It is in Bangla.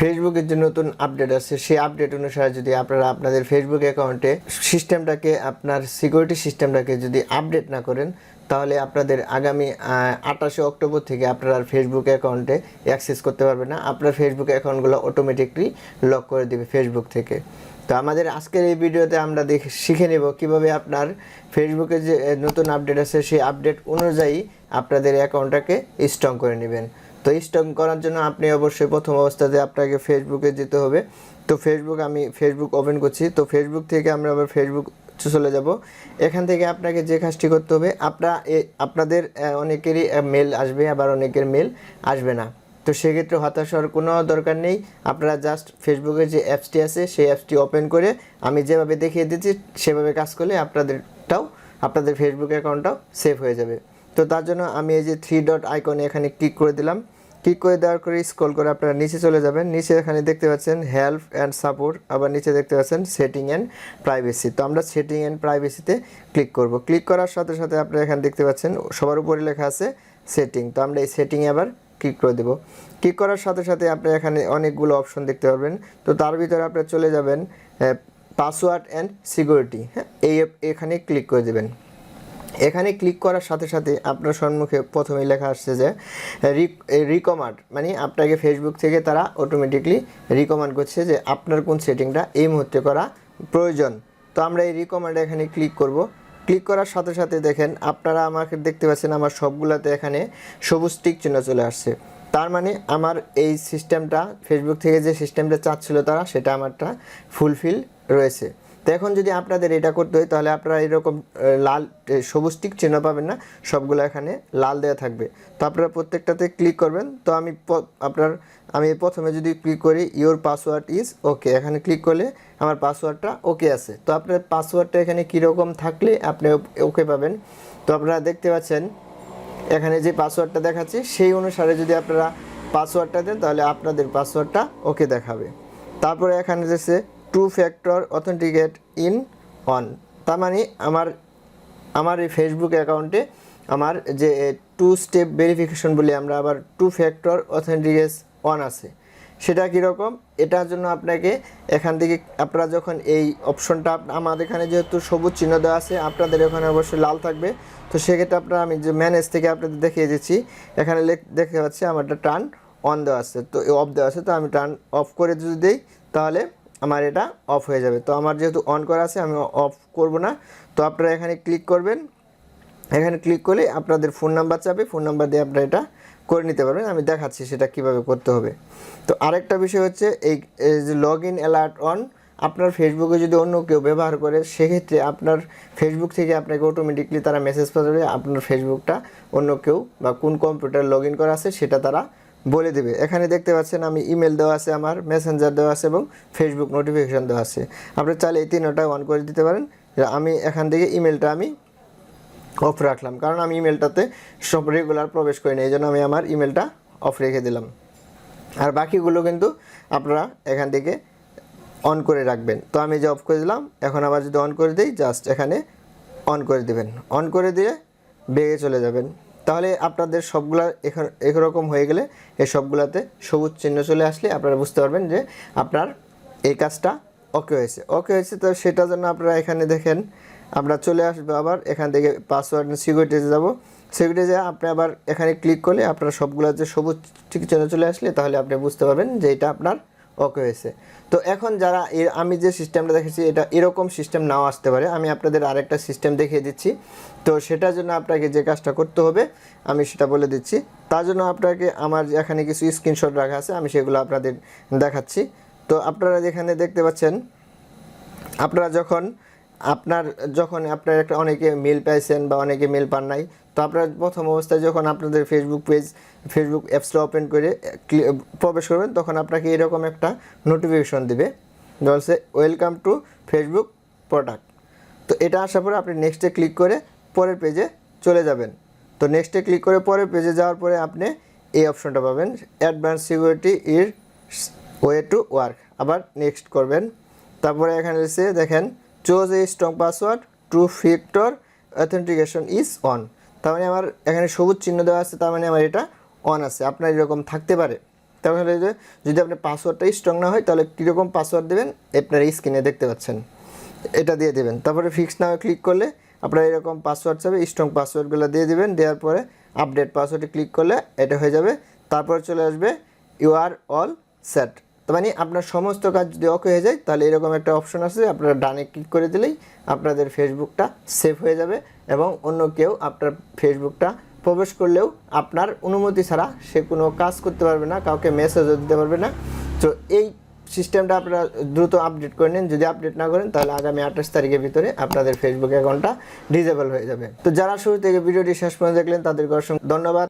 ফেসবুকের যে নতুন আপডেট আছে সেই আপডেট অনুসারে যদি আপনারা আপনাদের ফেসবুক অ্যাকাউন্টে সিস্টেমটাকে আপনার সিকিউরিটি সিস্টেমটাকে যদি আপডেট না করেন তাহলে আপনাদের আগামী 28শে অক্টোবর থেকে আপনারা ফেসবুক অ্যাকাউন্টে অ্যাক্সেস করতে পারবেন না। আপনার ফেসবুক অ্যাকাউন্টগুলো অটোমেটিকলি লক করে দেবে ফেসবুক থেকে। তো আমাদের আজকের এই ভিডিওতে আমরা শিখে নেব কিভাবে আপনার ফেসবুকে যে নতুন আপডেট আছে সেই আপডেট অনুযায়ী আপনাদের অ্যাকাউন্টটাকে স্ট্রং করে নেবেন। তো স্ট্রং করার জন্য আপনি অবশ্যই প্রথম অবস্থাতে আপনাকে ফেসবুকে যেতে হবে। তো আমি ফেসবুক ওপেন করছি। তো ফেসবুক থেকে আমরা আবার ফেসবুক চলে যাব। এখান থেকে আপনাকে যে কাজটি করতে হবে, আপনাদের অনেকেরই মেল আসবে, আবার অনেকের মেল আসবে না। তো সেক্ষেত্রে হতাশ হওয়ার কোনো দরকার নেই। আপনারা জাস্ট ফেসবুকের যে অ্যাপসটি আছে সেই অ্যাপসটি ওপেন করে আমি যেভাবে দেখিয়ে দিচ্ছি সেভাবে কাজ করলে আপনাদের ফেসবুক অ্যাকাউন্টটাও সেভ হয়ে যাবে। তো তার জন্য আমি এই যে 3 ডট আইকনে এখানে ক্লিক করে দিলাম। ক্লিক করে দেওয়ার করে স্ক্রল করে আপনারা নিচে চলে যাবেন। নিচে এখানে দেখতে পাচ্ছেন হেল্প অ্যান্ড সাপোর্ট, আবার নিচে দেখতে পাচ্ছেন সেটিং অ্যান্ড প্রাইভেসি। তো আমরা সেটিং অ্যান্ড প্রাইভেসিতে ক্লিক করব। ক্লিক করার সাথে সাথে আপনারা এখানে দেখতে পাচ্ছেন সবার উপরে লেখা আছে সেটিং। তো আমরা এই সেটিংয়ে আবার ক্লিক করে দেব। ক্লিক করার সাথে সাথে আপনি এখানে অনেকগুলো অপশন দেখতে পারবেন। তো তার ভিতরে আপনারা চলে যাবেন পাসওয়ার্ড অ্যান্ড সিকিউরিটি। হ্যাঁ, এখানে ক্লিক করে দেবেন। এখানে ক্লিক করার সাথে সাথে আপনার সম্মুখে প্রথমেই লেখা আসছে যে রিকমান্ড, মানে আপনাকে ফেসবুক থেকে তারা অটোমেটিকলি রিকমান্ড করছে যে আপনার কোন সেটিংটা এই মুহূর্তে করা প্রয়োজন। তো আমরা এই রিকমান্ডে এখানে ক্লিক করব। ক্লিক করার সাথে সাথে দেখেন আপনারা আমাকে দেখতে পাচ্ছেন আমার সবগুলোতে এখানে সবুজ টিক চিহ্ন চলে আসছে। তার মানে আমার এই সিস্টেমটা ফেসবুক থেকে যে সিস্টেমটা চাচ্ছিল তারা সেটা আমারটা ফুলফিল রয়েছে। তো এখন যদি আপনাদের এটা করতে হয় তাহলে আপনারা এরকম সবুজ টিক চিহ্ন পাবেন না, সবগুলো এখানে লাল দেওয়া থাকবে। তো আপনারা প্রত্যেকটাতে ক্লিক করবেন। তো আমি প্রথমে যদি ক্লিক করি ইওর পাসওয়ার্ড ইজ ওকে, এখানে ক্লিক করলে আমার পাসওয়ার্ডটা ওকে আছে। তো আপনার পাসওয়ার্ডটা এখানে কীরকম থাকলে আপনি ওকে পাবেন। তো আপনারা দেখতে পাচ্ছেন এখানে যে পাসওয়ার্ডটা দেখাচ্ছে সেই অনুসারে যদি আপনারা পাসওয়ার্ডটা দেন তাহলে আপনাদের পাসওয়ার্ডটা ওকে দেখাবে। তারপরে এখানে যেছে 2 ফ্যাক্টর অথেন্টিকেট ইন অন, তার মানে আমার এই ফেসবুক অ্যাকাউন্টে আমার যে 2 স্টেপ ভেরিফিকেশন বলে আমরা আবার 2 ফ্যাক্টর অথেন্টিকেট অন আছে। সেটা কীরকম, এটার জন্য আপনাকে এখান থেকে আপনারা যখন এই অপশনটা আমাদের এখানে যেহেতু সবুজ চিহ্ন দেওয়া আছে আপনাদের ওখানে অবশ্যই লাল থাকবে। তো সেক্ষেত্রে আপনারা আমি যে ম্যানেজ থেকে আপনাদের দেখিয়ে দিচ্ছি, এখানে দেখতে পাচ্ছি আমারটা টার্ন অন দেওয়া আছে, তো অফ দেওয়া আছে। তো আমি টার্ন অফ করে যদি দিই তাহলে আমার এটা অফ হয়ে যাবে। তো আমার যেহেতু অন করা আছে আমি অফ করব না। তো আপনারা এখানে ক্লিক করবেন। এখানে ক্লিক করলে আপনাদের ফোন নাম্বার চাবে, ফোন নাম্বার দিয়ে আপনারা এটা করে নিতে পারবেন। আমি দেখাচ্ছি সেটা কিভাবে করতে হবে। তো আরেকটা বিষয় হচ্ছে এই যে লগ ইন অ্যালার্ট অন, আপনার ফেসবুকে যদি অন্য কেউ ব্যবহার করে সেক্ষেত্রে আপনার ফেসবুক থেকে আপনাকে অটোমেটিকলি তারা মেসেজ পাঠাবে আপনার ফেসবুকটা অন্য কেউ বা কোন কম্পিউটার লগ ইন করা আছে সেটা তারা বলে দেবে। এখানে দেখতে পাচ্ছেন আমি ইমেল দেওয়া আছে, আমার মেসেঞ্জার দেওয়া আছে এবং ফেসবুক নোটিফিকেশান দেওয়া আছে। আপনি চাইলে এই তিনটা অন করে দিতে পারেন। আমি এখান থেকে ইমেলটা আমি অফ রাখলাম, কারণ আমি ইমেলটাতে সব রেগুলার প্রবেশ করি না, এই জন্য আমি আমার ইমেলটা অফ রেখে দিলাম। আর বাকিগুলো কিন্তু আপনারা এখান থেকে অন করে রাখবেন। তো আমি যে অফ করে দিলাম, এখন আবার যদি অন করে দিই জাস্ট এখানে অন করে দেবেন। অন করে দিয়ে বেগে চলে যাবেন। তাহলে আপনাদের সবগুলা এরকম হয়ে গেলে এই সবগুলাতে সবুজ চিহ্ন চলে আসলে আপনারা বুঝতে পারবেন যে আপনার এই কাজটা ওকে হয়েছে। তো সেটার জন্য আপনারা এখানে দেখেন আমরা চলে আসবো আবার এখান থেকে পাসওয়ার্ড সিকিউরিটিতে যাব। সিকিউরিটিতে আপনি আবার এখানে ক্লিক করলে আপনার সবগুলো যে সবুজ চিহ্ন চলে আসলে তাহলে আপনি বুঝতে পারবেন যে এটা আপনার ওকে হয়েছে। তো এখন যারা আমি যে সিস্টেমটা দেখেছি এটা এরকম সিস্টেম নাও আসতে পারে, আমি আপনাদের আরেকটা সিস্টেম দেখিয়ে দিচ্ছি। তো সেটার জন্য আপনাকে যে কাজটা করতে হবে আমি সেটা বলে দিচ্ছি। তার জন্য আপনাকে আমার এখানে কিছু স্ক্রিনশট রাখা আছে, আমি সেগুলো আপনাদের দেখাচ্ছি। তো আপনারা যেখানে দেখতে পাচ্ছেন আপনারা যখন আপনার একটা অনেকে মেল পাইছেন বা অনেকে মেল পান নাই, তো আপনারা প্রথম অবস্থায় যখন আপনাদের ফেসবুক অ্যাপসটা ওপেন করে প্রবেশ করবেন তখন আপনাকে এরকম একটা নোটিফিকেশন দিবে, বলছে ওয়েলকাম টু ফেসবুক প্রোডাক্ট। তো এটা আসার পরে আপনি নেক্সটে ক্লিক করে পরের পেজে চলে যাবেন। তো নেক্সটে ক্লিক করে পরের পেজে যাওয়ার পরে আপনি এই অপশনটা পাবেন, advance security is way to work. আবার নেক্সট করবেন। তারপরে এখানে এসে দেখেন choose a strong password, 2 factor authentication is on. তার মানে আমার এখানে সবুজ চিহ্ন দেওয়া আছে, তার মানে আমার এটা অন আছে। আপনার এরকম থাকতে পারে। তাহলে যদি আপনার পাসওয়ার্ডটা স্ট্রং না হয় তাহলে কীরকম পাসওয়ার্ড দেবেন আপনার স্ক্রিনে দেখতে পাচ্ছেন, এটা দিয়ে দেবেন। তারপরে ফিক্স নাও ক্লিক করলে আপনার এরকম পাসওয়ার্ড যাবে, স্ট্রং পাসওয়ার্ডগুলো দিয়ে দেবেন। দেওয়ার পরে আপডেট পাসওয়ার্ডে ক্লিক করলে এটা হয়ে যাবে। তারপরে চলে আসবে ইউ আর অল সেট, তার মানে আপনার সমস্ত কাজ যদি ওকে হয়ে যায় তাহলে এরকম একটা অপশন আছে, আপনারা ডানে ক্লিক করে দিলেই আপনাদের ফেসবুকটা সেভ হয়ে যাবে এবং অন্য কেউ আপনার ফেসবুকটা প্রবেশ করলেও আপনার অনুমতি ছাড়া সে কোনো কাজ করতে পারবে না, কাউকে মেসেজও দিতে পারবে না। তো এই সিস্টেমটা আপনারা দ্রুত আপডেট করে নিন। যদি আপডেট না করেন তাহলে আগামী 28 তারিখের ভিতরে আপনাদের ফেসবুক অ্যাকাউন্টটা ডিসেবল হয়ে যাবে। তো যারা শুরু থেকে ভিডিওটি শেষ পর্যন্ত দেখলেন তাদেরকে অসংখ্য ধন্যবাদ।